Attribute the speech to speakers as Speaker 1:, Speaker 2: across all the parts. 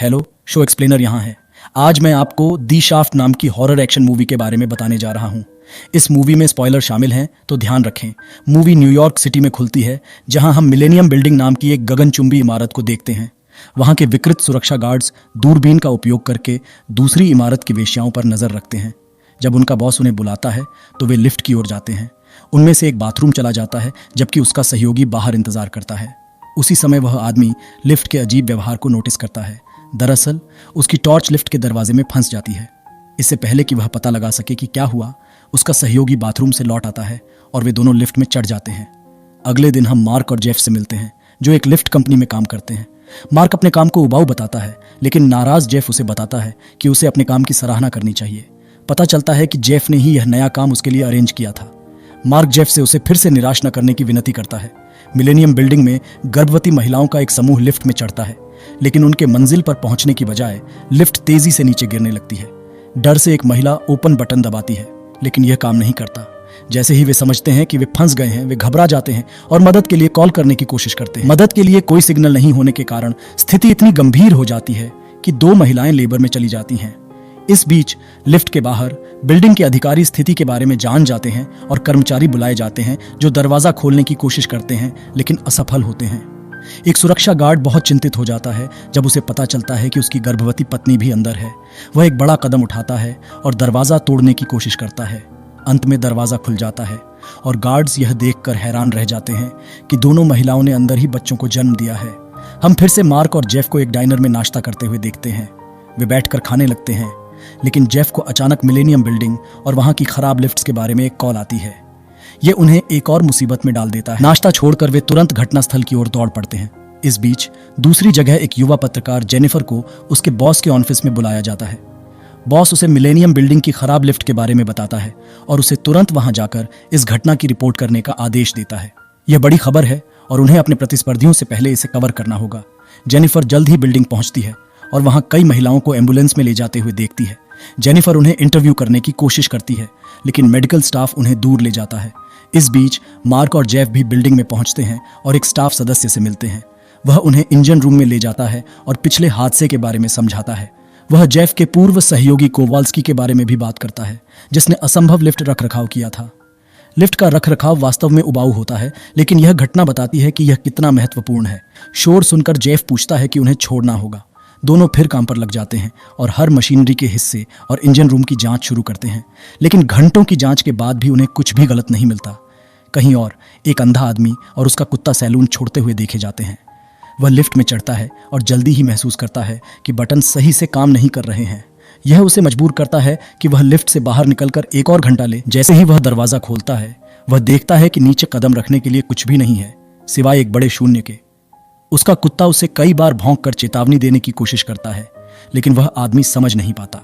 Speaker 1: Hello, show explainer यहाँ है। आज मैं आपको दी शाफ्ट नाम की हॉरर एक्शन मूवी के बारे में बताने जा रहा हूँ। इस मूवी में स्पॉइलर शामिल हैं, तो ध्यान रखें। मूवी न्यूयॉर्क सिटी में खुलती है, जहां हम मिलेनियम बिल्डिंग नाम की एक गगनचुंबी इमारत को देखते हैं। वहां के विकृत सुरक्षा गार्ड्स दूरबीन का उपयोग करके दूसरी इमारत की वेश्याओं पर नजर रखते हैं। जब उनका बॉस उन्हें बुलाता है तो वे लिफ्ट की ओर जाते हैं। उनमें से एक बाथरूम चला जाता है, जबकि उसका सहयोगी बाहर इंतजार करता है। उसी समय वह आदमी लिफ्ट के अजीब व्यवहार को नोटिस करता है। दरअसल उसकी टॉर्च लिफ्ट के दरवाजे में फंस जाती है। इससे पहले कि वह पता लगा सके कि क्या हुआ, उसका सहयोगी बाथरूम से लौट आता है और वे दोनों लिफ्ट में चढ़ जाते हैं। अगले दिन हम मार्क और जेफ से मिलते हैं, जो एक लिफ्ट कंपनी में काम करते हैं। मार्क अपने काम को उबाऊ बताता है, लेकिन नाराज जेफ उसे बताता है कि उसे अपने काम की सराहना करनी चाहिए। पता चलता है कि जेफ ने ही यह नया काम उसके लिए अरेंज किया था। मार्क जेफ से उसे फिर से निराश न करने की विनती करता है। मिलेनियम बिल्डिंग में गर्भवती महिलाओं का एक समूह लिफ्ट में चढ़ता है, लेकिन उनके मंजिल पर पहुंचने की बजाय लिफ्ट तेजी से नीचे गिरने लगती है। डर से एक महिला ओपन बटन दबाती है, लेकिन यह काम नहीं करता। जैसे ही वे समझते हैं कि वे फंस गए हैं, वे घबरा जाते हैं और मदद के लिए कॉल करने की कोशिश करते हैं। मदद के लिए कोई सिग्नल नहीं होने के कारण स्थिति इतनी गंभीर हो जाती है कि 2 महिलाएं लेबर में चली जाती हैं। इस बीच लिफ्ट के बाहर बिल्डिंग के अधिकारी स्थिति के बारे में जान जाते हैं और कर्मचारी बुलाए जाते हैं, जो दरवाजा खोलने की कोशिश करते हैं, लेकिन असफल होते हैं। एक सुरक्षा गार्ड बहुत चिंतित हो जाता है जब उसे पता चलता है कि उसकी गर्भवती पत्नी भी अंदर है। वह एक बड़ा कदम उठाता है और दरवाजा तोड़ने की कोशिश करता है। अंत में दरवाजा खुल जाता है और गार्ड्स यह देखकर हैरान रह जाते हैं कि दोनों महिलाओं ने अंदर ही बच्चों को जन्म दिया है। हम फिर से मार्क और जेफ को एक डाइनर में नाश्ता करते हुए देखते हैं। वे बैठकर खाने लगते हैं, लेकिन जेफ को अचानक मिलेनियम बिल्डिंग और वहां की खराब लिफ्ट्स के बारे में एक कॉल आती है। ये उन्हें एक और मुसीबत में डाल देता है। नाश्ता छोड़कर वे तुरंत घटनास्थल की ओर दौड़ पड़ते हैं। इस बीच दूसरी जगह एक युवा पत्रकार जेनिफर को उसके बॉस के ऑफिस में बुलाया जाता है। बॉस उसे मिलेनियम बिल्डिंग की खराब लिफ्ट के बारे में बताता है और उसे तुरंत वहां जाकर इस घटना की रिपोर्ट करने का आदेश देता है। यह बड़ी खबर है और उन्हें अपने प्रतिस्पर्धियों से पहले इसे कवर करना होगा। जेनिफर जल्द ही बिल्डिंग पहुंचती है और वहां कई महिलाओं को एम्बुलेंस में ले जाते हुए देखती है। जेनिफर उन्हें इंटरव्यू करने की कोशिश करती है, लेकिन मेडिकल स्टाफ उन्हें दूर ले जाता है। इस बीच मार्क और जेफ भी बिल्डिंग में पहुंचते हैं और एक स्टाफ सदस्य से मिलते हैं। वह उन्हें इंजन रूम में ले जाता है और पिछले हादसे के बारे में समझाता है। वह जेफ के पूर्व सहयोगी कोवाल्स्की के बारे में भी बात करता है, जिसने असंभव लिफ्ट रखरखाव किया था। लिफ्ट का रखरखाव वास्तव में उबाऊ होता है, लेकिन यह घटना बताती है कि यह कितना महत्वपूर्ण है। शोर सुनकर जेफ पूछता है कि उन्हें छोड़ना होगा। दोनों फिर काम पर लग जाते हैं और हर मशीनरी के हिस्से और इंजन रूम की जांच शुरू करते हैं, लेकिन घंटों की जांच के बाद भी उन्हें कुछ भी गलत नहीं मिलता। कहीं और एक अंधा आदमी और उसका कुत्ता सैलून छोड़ते हुए देखे जाते हैं। वह लिफ्ट में चढ़ता है और जल्दी ही महसूस करता है कि बटन सही से काम नहीं कर रहे हैं। यह उसे मजबूर करता है कि वह लिफ्ट से बाहर निकलकर एक और घंटा ले। जैसे ही वह दरवाजा खोलता है, वह देखता है कि नीचे कदम रखने के लिए कुछ भी नहीं है, सिवाय एक बड़े शून्य के। उसका कुत्ता उसे कई बार भौंककर चेतावनी देने की कोशिश करता है, लेकिन वह आदमी समझ नहीं पाता।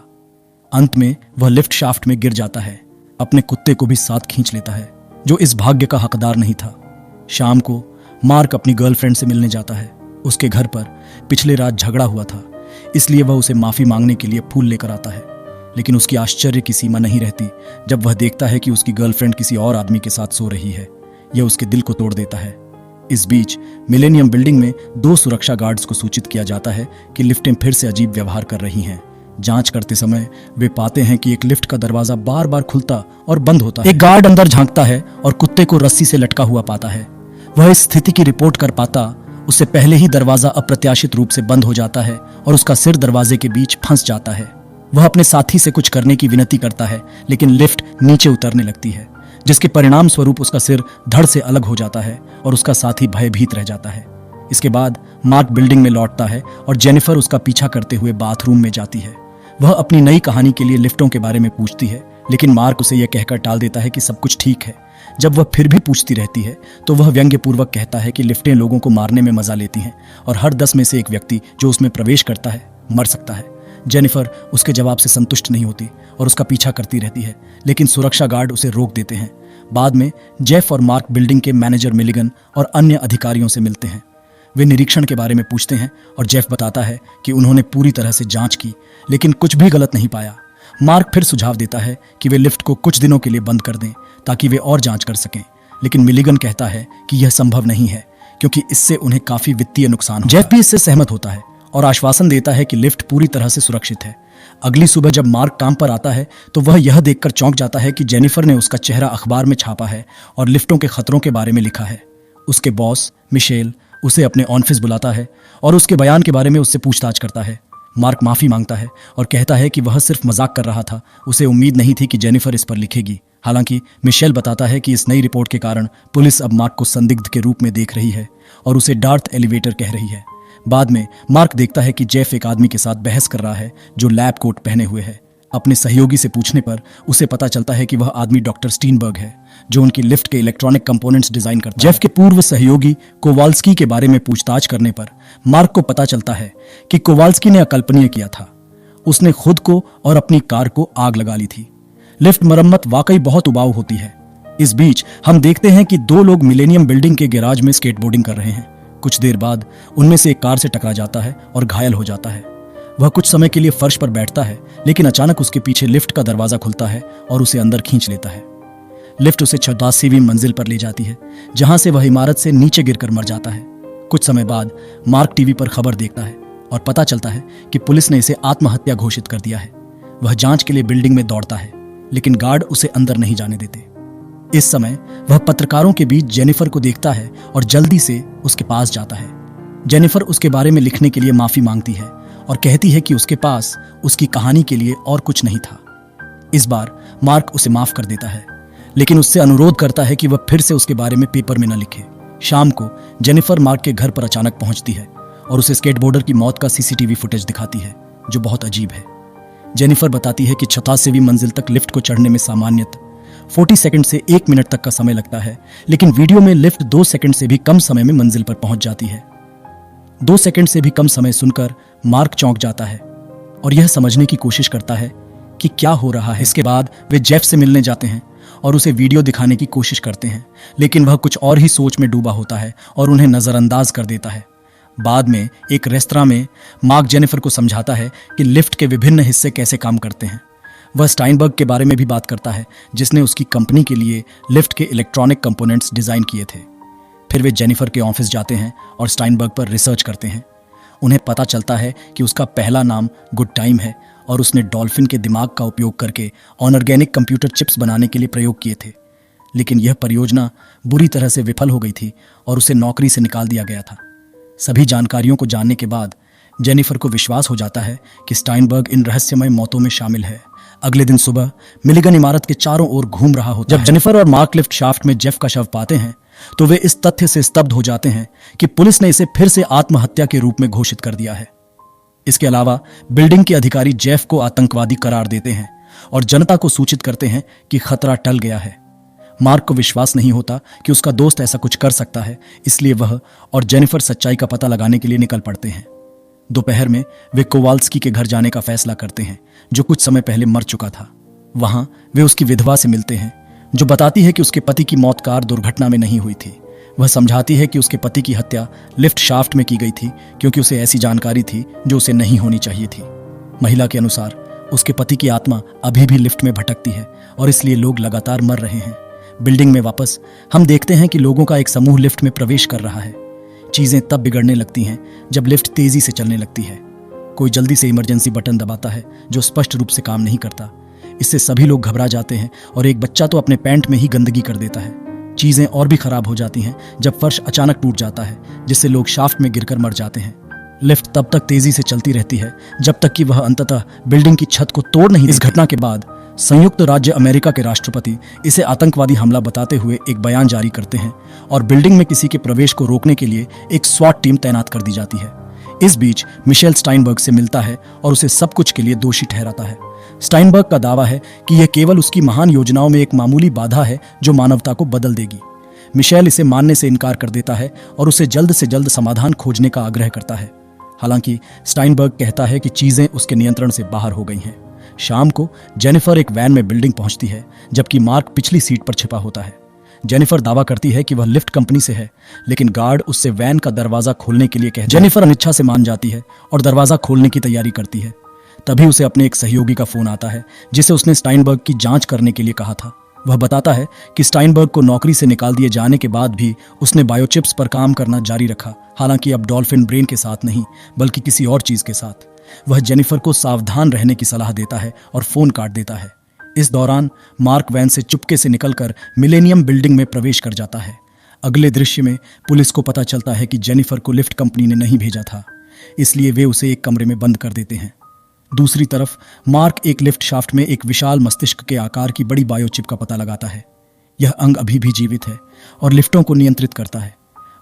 Speaker 1: अंत में वह लिफ्ट शाफ्ट में गिर जाता है। अपने कुत्ते को भी साथ खींच लेता है, जो इस भाग्य का हकदार नहीं था। शाम को मार्क अपनी गर्लफ्रेंड से मिलने जाता है। उसके घर पर पिछले रात झगड़ा हुआ था, इसलिए वह उसे माफी मांगने के लिए फूल लेकर आता है। लेकिन उसकी आश्चर्य की सीमा नहीं रहती जब वह देखता है कि उसकी गर्लफ्रेंड किसी और आदमी के साथ सो रही है। यह उसके दिल को तोड़ देता है। इस बीच मिलेनियम बिल्डिंग में 2 सुरक्षा गार्ड्स को सूचित किया जाता है कि लिफ्टें फिर से अजीब व्यवहार कर रही हैं। जांच करते समय वे पाते हैं कि एक लिफ्ट का दरवाजा बार बार खुलता और बंद होता है। एक गार्ड अंदर झांकता है और कुत्ते को रस्सी से लटका हुआ पाता है। वह इस स्थिति की रिपोर्ट कर पाता उससे पहले ही दरवाजा अप्रत्याशित रूप से बंद हो जाता है और उसका सिर दरवाजे के बीच फंस जाता है। वह अपने साथी से कुछ करने की विनती करता है, लेकिन लिफ्ट नीचे उतरने लगती है, जिसके परिणाम स्वरूप उसका सिर धड़ से अलग हो जाता है और उसका साथी भयभीत रह जाता है। इसके बाद मार्क बिल्डिंग में लौटता है और जेनिफर उसका पीछा करते हुए बाथरूम में जाती है। वह अपनी नई कहानी के लिए लिफ्टों के बारे में पूछती है, लेकिन मार्क उसे यह कहकर टाल देता है कि सब कुछ ठीक है। जब वह फिर भी पूछती रहती है तो वह व्यंग्यपूर्वक कहता है कि लिफ्टें लोगों को मारने में मजा लेती हैं और हर 10 में से एक व्यक्ति जो उसमें प्रवेश करता है मर सकता है। जेनिफर उसके जवाब से संतुष्ट नहीं होती और उसका पीछा करती रहती है, लेकिन सुरक्षा गार्ड उसे रोक देते हैं। बाद में जेफ और मार्क बिल्डिंग के मैनेजर मिलिगन और अन्य अधिकारियों से मिलते हैं। वे निरीक्षण के बारे में पूछते हैं और जेफ बताता है कि उन्होंने पूरी तरह से जांच की, लेकिन कुछ भी गलत नहीं पाया। मार्क फिर सुझाव देता है कि वे लिफ्ट को कुछ दिनों के लिए बंद कर दें ताकि वे और जांच कर सकें, लेकिन मिलिगन कहता है कि यह संभव नहीं है क्योंकि इससे उन्हें काफी वित्तीय नुकसान होगा। जेफ भी इससे सहमत होता है और आश्वासन देता है कि लिफ्ट पूरी तरह से सुरक्षित है। अगली सुबह जब मार्क काम पर आता है तो वह यह देखकर चौंक जाता है कि जेनिफर ने उसका चेहरा अखबार में छापा है और लिफ्टों के खतरों के बारे में लिखा है। उसके बॉस मिशेल उसे अपने ऑफिस बुलाता है और उसके बयान के बारे में उससे पूछताछ करता है। मार्क माफी मांगता है और कहता है कि वह सिर्फ मजाक कर रहा था, उसे उम्मीद नहीं थी कि जेनिफर इस पर लिखेगी। हालांकि मिशेल बताता है कि इस नई रिपोर्ट के कारण पुलिस अब मार्क को संदिग्ध के रूप में देख रही है और उसे डार्थ एलिवेटर कह रही है। बाद में मार्क देखता है कि जेफ एक आदमी के साथ बहस कर रहा है जो लैब कोट पहने हुए है। अपने सहयोगी से पूछने पर उसे पता चलता है कि वह आदमी डॉक्टर स्टीनबर्ग है जो उनकी लिफ्ट के इलेक्ट्रॉनिक कंपोनेंट्स डिजाइन करता है। जेफ के पूर्व सहयोगी कोवाल्स्की के बारे में पूछताछ करने पर मार्क को पता चलता है कि कोवाल्स्की ने अकल्पनीय किया था। उसने खुद को और अपनी कार को आग लगा ली थी। लिफ्ट मरम्मत वाकई बहुत उबाऊ होती है। इस बीच हम देखते हैं कि दो लोग मिलेनियम बिल्डिंग के गैराज में स्केटबोर्डिंग कर रहे हैं। कुछ देर बाद उनमें से एक कार से टकरा जाता है और घायल हो जाता है। वह कुछ समय के लिए फर्श पर बैठता है, लेकिन अचानक उसके पीछे लिफ्ट का दरवाजा खुलता है और उसे अंदर खींच लेता है। लिफ्ट उसे 86वीं मंजिल पर ले जाती है, जहां से वह इमारत से नीचे गिरकर मर जाता है। कुछ समय बाद मार्क टीवी पर खबर देखता है और पता चलता है कि पुलिस ने इसे आत्महत्या घोषित कर दिया है। वह जांच के लिए बिल्डिंग में दौड़ता है, लेकिन गार्ड उसे अंदर नहीं जाने देते। इस समय वह पत्रकारों के बीच जेनिफर को देखता है और जल्दी से उसके पास जाता है। जेनिफर उसके बारे में लिखने के लिए माफी मांगती है और कहती है कि उसके पास उसकी कहानी के लिए और कुछ नहीं था। इस बार मार्क उसे माफ कर देता है, लेकिन उससे अनुरोध करता है कि वह फिर से उसके बारे में पेपर में न लिखे। शाम को जेनिफर मार्क के घर पर अचानक पहुंचती है और उसे स्केटबोर्डर की मौत का सीसीटीवी फुटेज दिखाती है, जो बहुत अजीब है। जेनिफर बताती है कि 86वीं मंजिल तक लिफ्ट को चढ़ने में सामान्यतः 40 सेकंड से 1 मिनट तक का समय लगता है, लेकिन वीडियो में लिफ्ट 2 सेकंड से भी कम समय में मंजिल पर पहुंच जाती है। 2 सेकंड से भी कम समय सुनकर मार्क चौंक जाता है और यह समझने की कोशिश करता है कि क्या हो रहा है। इसके बाद वे जेफ से मिलने जाते हैं और उसे वीडियो दिखाने की कोशिश करते हैं, लेकिन वह कुछ और ही सोच में डूबा होता है और उन्हें नजरअंदाज कर देता है। बाद में एक रेस्तरां में मार्क जेनिफर को समझाता है कि लिफ्ट के विभिन्न हिस्से कैसे काम करते हैं। वह स्टाइनबर्ग के बारे में भी बात करता है, जिसने उसकी कंपनी के लिए लिफ्ट के इलेक्ट्रॉनिक कंपोनेंट्स डिजाइन किए थे। फिर वे जेनिफर के ऑफिस जाते हैं और स्टाइनबर्ग पर रिसर्च करते हैं। उन्हें पता चलता है कि उसका पहला नाम गुड टाइम है और उसने डॉल्फिन के दिमाग का उपयोग करके अनऑर्गेनिक कंप्यूटर चिप्स बनाने के लिए प्रयोग किए थे, लेकिन यह परियोजना बुरी तरह से विफल हो गई थी और उसे नौकरी से निकाल दिया गया था। सभी जानकारियों को जानने के बाद जेनिफर को विश्वास हो जाता है कि स्टाइनबर्ग इन रहस्यमय मौतों में शामिल है। अगले दिन सुबह मिलिगन इमारत के चारों ओर घूम रहा होता है। जब जेनिफर और मार्क लिफ्ट शाफ्ट में जेफ का शव पाते हैं तो वे इस तथ्य से स्तब्ध हो जाते हैं कि पुलिस ने इसे फिर से आत्महत्या के रूप में घोषित कर दिया है। इसके अलावा बिल्डिंग के अधिकारी जेफ को आतंकवादी करार देते हैं और जनता को सूचित करते हैं कि खतरा टल गया है। मार्क को विश्वास नहीं होता कि उसका दोस्त ऐसा कुछ कर सकता है, इसलिए वह और जेनिफर सच्चाई का पता लगाने के लिए निकल पड़ते हैं। दोपहर में वे कोवाल्स्की के घर जाने का फैसला करते हैं, जो कुछ समय पहले मर चुका था। वहां वे उसकी विधवा से मिलते हैं, जो बताती है कि उसके पति की मौत कार दुर्घटना में नहीं हुई थी। वह समझाती है कि उसके पति की हत्या लिफ्ट शाफ्ट में की गई थी, क्योंकि उसे ऐसी जानकारी थी जो उसे नहीं होनी चाहिए थी। महिला के अनुसार उसके पति की आत्मा अभी भी लिफ्ट में भटकती है और इसलिए लोग लगातार मर रहे हैं। बिल्डिंग में वापस हम देखते हैं कि लोगों का एक समूह लिफ्ट में प्रवेश कर रहा है। चीजें तब बिगड़ने लगती हैं जब लिफ्ट तेजी से चलने लगती है। कोई जल्दी से इमरजेंसी बटन दबाता है जो स्पष्ट रूप से काम नहीं करता। इससे सभी लोग घबरा जाते हैं और एक बच्चा तो अपने पैंट में ही गंदगी कर देता है। चीजें और भी खराब हो जाती हैं जब फर्श अचानक टूट जाता है, जिससे लोग शाफ्ट में गिरकर मर जाते हैं। लिफ्ट तब तक तेजी से चलती रहती है जब तक कि वह अंततः बिल्डिंग की छत को तोड़ नहीं। इस घटना के बाद संयुक्त राज्य अमेरिका के राष्ट्रपति इसे आतंकवादी हमला बताते हुए एक बयान जारी करते हैं और बिल्डिंग में किसी के प्रवेश को रोकने के लिए एक स्वाट टीम तैनात कर दी जाती है। इस बीच मिशेल स्टाइनबर्ग से मिलता है और उसे सब कुछ के लिए दोषी ठहराता है। स्टाइनबर्ग का दावा है कि यह केवल उसकी महान योजनाओं में एक मामूली बाधा है जो मानवता को बदल देगी। मिशेल इसे मानने से इनकार कर देता है और उसे जल्द से जल्द समाधान खोजने का आग्रह करता है। हालांकि स्टाइनबर्ग कहता है कि चीजें उसके नियंत्रण से बाहर हो गई हैं। शाम को जेनिफर एक वैन में बिल्डिंग पहुंचती है, जबकि मार्क पिछली सीट पर छिपा होता है। जेनिफर दावा करती है कि वह लिफ्ट कंपनी से है, लेकिन गार्ड उससे वैन का दरवाजा खोलने के लिए कहते हैं। जेनिफर अनिच्छा से मान जाती है और दरवाजा खोलने की तैयारी करती है। तभी उसे अपने एक सहयोगी का फोन आता है, जिसे उसने स्टाइनबर्ग की जांच करने के लिए कहा था। वह बताता है कि स्टाइनबर्ग को नौकरी से निकाल दिए जाने के बाद भी उसने बायोचिप्स पर काम करना जारी रखा, हालांकि अब डॉल्फिन ब्रेन के साथ नहीं बल्कि किसी और चीज के साथ। वह जेनिफर को सावधान रहने की सलाह देता है और फोन काट देता है। इस दौरान मार्क वैन से चुपके से निकलकर मिलेनियम बिल्डिंग में प्रवेश कर जाता है। अगले दृश्य में पुलिस को पता चलता है कि जेनिफर को लिफ्ट कंपनी ने नहीं भेजा था, इसलिए वे उसे एक कमरे में बंद कर देते हैं। दूसरी तरफ मार्क एक लिफ्ट शाफ्ट में एक विशाल मस्तिष्क के आकार की बड़ी बायोचिप का पता लगाता है। यह अंग अभी भी जीवित है और लिफ्टों को नियंत्रित करता है।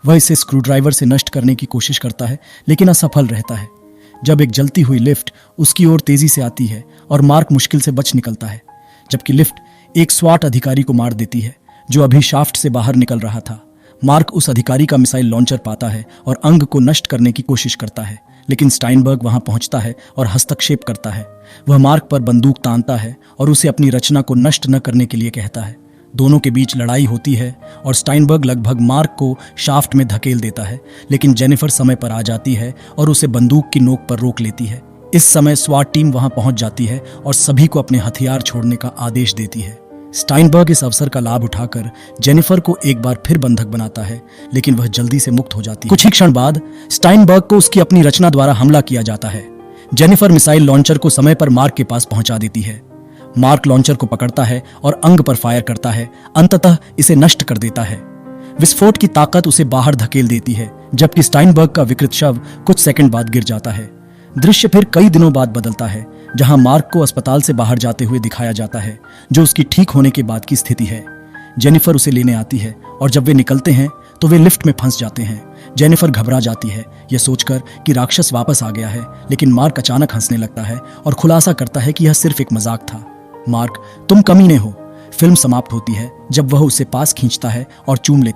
Speaker 1: वह इसे स्क्रूड्राइवर से नष्ट करने की कोशिश करता है, लेकिन असफल रहता है। जब एक जलती हुई लिफ्ट उसकी ओर तेजी से आती है और मार्क मुश्किल से बच निकलता है, जबकि लिफ्ट एक स्वाट अधिकारी को मार देती है जो अभी शाफ्ट से बाहर निकल रहा था। मार्क उस अधिकारी का मिसाइल लॉन्चर पाता है और अंग को नष्ट करने की कोशिश करता है, लेकिन स्टाइनबर्ग वहां पहुंचता है और हस्तक्षेप करता है। वह मार्क पर बंदूक तानता है और उसे अपनी रचना को नष्ट न करने के लिए कहता है। दोनों के बीच लड़ाई होती है और स्टाइनबर्ग लगभग मार्क को शाफ्ट में धकेल देता है, लेकिन जेनिफर समय पर आ जाती है और उसे बंदूक की नोक पर रोक लेती है। इस समय स्वाट टीम वहां पहुंच जाती है और सभी को अपने हथियार छोड़ने का आदेश देती है। स्टाइनबर्ग इस अवसर का लाभ उठाकर जेनिफर को एक बार फिर बंधक बनाता है, लेकिन वह जल्दी से मुक्त हो जाती है। कुछ ही क्षण बाद स्टाइनबर्ग को उसकी अपनी रचना द्वारा हमला किया जाता है। जेनिफर मिसाइल लॉन्चर को समय पर मार्क के पास पहुंचा देती है। मार्क लॉन्चर को पकड़ता है और अंग पर फायर करता है, अंततः इसे नष्ट कर देता है। विस्फोट की ताकत उसे बाहर धकेल देती है, जबकि स्टाइनबर्ग का विकृत शव कुछ सेकंड बाद गिर जाता है। दृश्य फिर कई दिनों बाद बदलता है, जहां मार्क को अस्पताल से बाहर जाते हुए दिखाया जाता है, जो उसकी ठीक होने के बाद की स्थिति है। जेनिफर उसे लेने आती है और जब वे निकलते हैं तो वे लिफ्ट में फंस जाते हैं। जेनिफर घबरा जाती है, यह सोचकर कि राक्षस वापस आ गया है, लेकिन मार्क अचानक हंसने लगता है और खुलासा करता है कि यह सिर्फ एक मजाक था। मार्क, तुम कमीने हो। फिल्म समाप्त होती है जब वह उसे पास खींचता है और चूम लेता है।